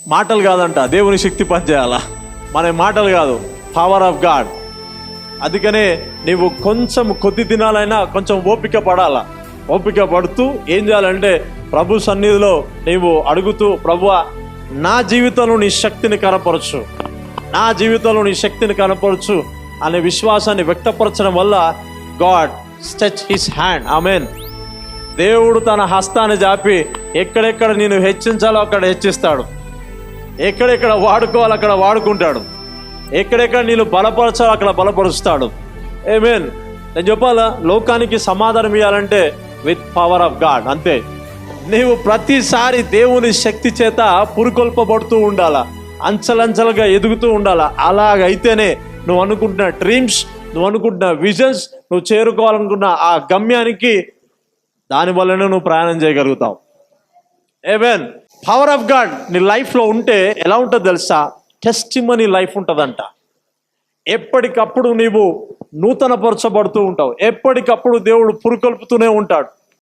మాటలు కాదంట, దేవుని శక్తి పనిచేయాలా, మన మాటలు కాదు, పవర్ ఆఫ్ గాడ్. అందుకనే నీవు కొంచెం కొద్ది దినాలైనా కొంచెం ఓపిక పడాలా. ఓపిక పడుతూ ఏం చేయాలంటే ప్రభు సన్నిధిలో నీవు అడుగుతూ, ప్రభువా నా జీవితంలో నీ శక్తిని కనపరచు, నా జీవితంలో నీ శక్తిని కనపరచు అనే విశ్వాసాన్ని వ్యక్తపరచడం వల్ల గాడ్ స్ట్రెచ్ హిస్ హ్యాండ్. ఆమేన్. దేవుడు తన హస్తాన్ని జాపి ఎక్కడెక్కడ నేను హెచ్చించాలో అక్కడ హెచ్చిస్తాడు, ఎక్కడెక్కడ వాడుకోవాలో అక్కడ వాడుకుంటాడు, ఎక్కడెక్కడ నేను బలపరచాలో అక్కడ బలపరుస్తాడు. ఆమేన్. నేను చెప్పాలా, లోకానికి సమాధానం ఇవ్వాలంటే విత్ పవర్ ఆఫ్ గాడ్. అంతే. నీవు ప్రతిసారి దేవుని శక్తి చేత పురుకొల్పబడుతూ ఉండాలా, అంచెలంచెలుగా ఎదుగుతూ ఉండాలా. అలాగైతేనే నువ్వు అనుకుంటున్న డ్రీమ్స్, నువ్వు అనుకుంటున్న విజన్స్, నువ్వు చేరుకోవాలనుకున్న ఆ గమ్యానికి దానివల్లనే నువ్వు ప్రయాణం చేయగలుగుతావు. ఆమేన్. పవర్ ఆఫ్ గాడ్ నీ లైఫ్లో ఉంటే ఎలా ఉంటుందో తెలుసా? టెస్టిమనీ లైఫ్ ఉంటుందంట. ఎప్పటికప్పుడు నీవు నూతనపరచబడుతూ ఉంటావు, ఎప్పటికప్పుడు దేవుడు పురుకొల్పుతూనే ఉంటాడు.